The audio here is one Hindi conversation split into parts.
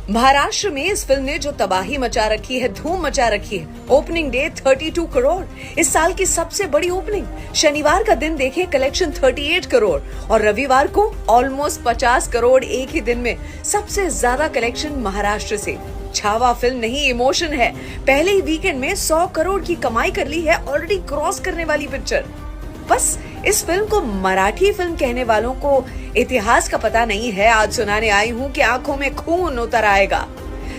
महाराष्ट्र में इस फिल्म ने जो तबाही मचा रखी है, धूम मचा रखी है। ओपनिंग डे 32 करोड़, इस साल की सबसे बड़ी ओपनिंग। शनिवार का दिन देखे कलेक्शन 38 करोड़ और रविवार को ऑलमोस्ट 50 करोड़ एक ही दिन में। सबसे ज्यादा कलेक्शन महाराष्ट्र से। छावा फिल्म नहीं, इमोशन है। पहले ही वीकेंड में 100 करोड़ की कमाई कर ली है, ऑलरेडी क्रॉस करने वाली पिक्चर। बस इस फिल्म को मराठी फिल्म कहने वालों को इतिहास का पता नहीं है। आज सुनाने आई हूँ कि आंखों में खून उतर आएगा।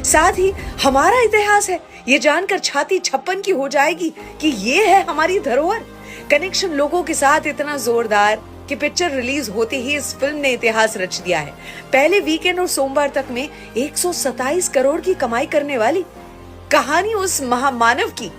साथ ही हमारा इतिहास है, ये जानकर छाती छप्पन की हो जाएगी कि ये है हमारी धरोहर। कनेक्शन लोगों के साथ इतना जोरदार कि पिक्चर रिलीज होते ही इस फिल्म ने इतिहास रच दिया है। पहले वीकेंड और सोमवार तक में 127 करोड़ की कमाई करने वाली कहानी उस महामानव की,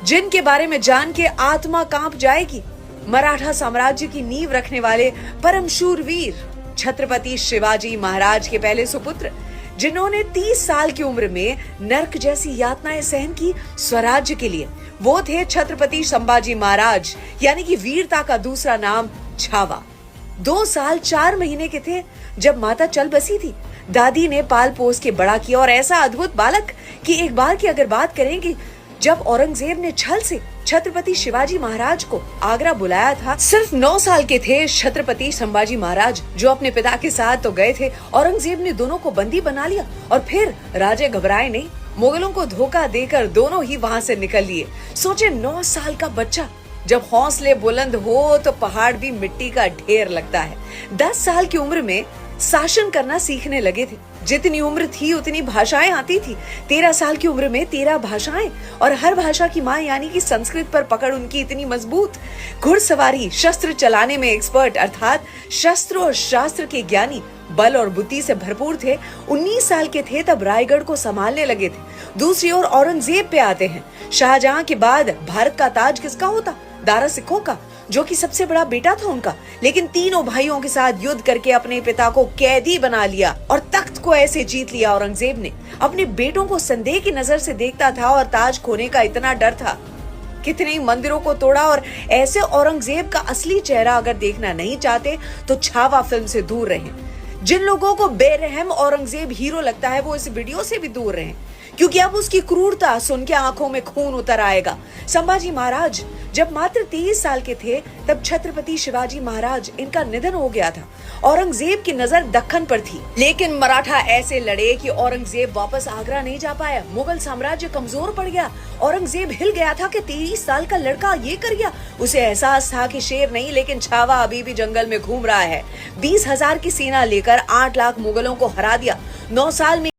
जिनके बारे में जान के आत्मा कांप जाएगी। मराठा साम्राज्य की नींव रखने वाले परम शूरवीर छत्रपति शिवाजी महाराज के पहले सुपुत्र, जिन्होंने 30 साल की उम्र में नर्क जैसी यातनाएं सहन की स्वराज्य के लिए। वो थे छत्रपति संभाजी महाराज, यानी कि वीरता का दूसरा नाम छावा। 2 साल 4 महीने के थे जब माता चल बसी थी। दादी ने पाल पोस के बड़ा किया और ऐसा अद्भुत बालक कि एक बार की अगर बात करेंगे, जब औरंगजेब ने छल से छत्रपति शिवाजी महाराज को आगरा बुलाया था, सिर्फ 9 साल के थे छत्रपति संभाजी महाराज, जो अपने पिता के साथ तो गए थे। औरंगजेब ने दोनों को बंदी बना लिया और फिर राजे घबराए नहीं, मुगलों को धोखा देकर दोनों ही वहां से निकल लिए। सोचे 9 साल का बच्चा, जब हौसले बुलंद हो तो पहाड़ भी मिट्टी का ढेर लगता है। 10 साल की उम्र में शासन करना सीखने लगे थे। जितनी उम्र थी उतनी भाषाएं आती थी। 13 साल की उम्र में 13 भाषाएं, और हर भाषा की माँ यानी कि संस्कृत पर पकड़ उनकी इतनी मजबूत। घुड़सवारी, शस्त्र चलाने में एक्सपर्ट, अर्थात शस्त्र और शास्त्र के ज्ञानी, बल और बुद्धि से भरपूर थे। 19 साल के थे तब रायगढ़ को संभालने लगे थे। दूसरी ओर औरंगजेब पे आते हैं। शाहजहां के बाद भारत का ताज किसका होता? दारा सिखों का, जो कि सबसे बड़ा बेटा था उनका। लेकिन तीनों भाइयों के साथ युद्ध करके अपने पिता को कैदी बना लिया और तख्त को ऐसे जीत लिया औरंगजेब ने। अपने बेटों को संदेह की नजर से देखता था और ताज खोने का इतना डर था। कितने मंदिरों को तोड़ा। और ऐसे औरंगजेब का असली चेहरा अगर देखना नहीं चाहते तो छावा फिल्म से दूर रहें। जिन लोगों को बेरहम औरंगजेब हीरो लगता है वो इस वीडियो से भी दूर रहें, क्योंकि अब उसकी क्रूरता सुन के आंखों में खून उतर आएगा। संभाजी महाराज जब मात्र 23 साल के थे तब छत्रपति शिवाजी महाराज इनका निधन हो गया था। औरंगजेब की नजर दक्कन पर थी, लेकिन मराठा ऐसे लड़े कि औरंगजेब वापस आगरा नहीं जा पाया। मुगल साम्राज्य कमजोर पड़ गया। औरंगजेब हिल गया था कि 23 साल का लड़का ये कर गया। उसे एहसास था कि शेर नहीं लेकिन छावा अभी भी जंगल में घूम रहा है। 20,000 की सेना लेकर 8 लाख मुगलों को हरा दिया। 9 साल में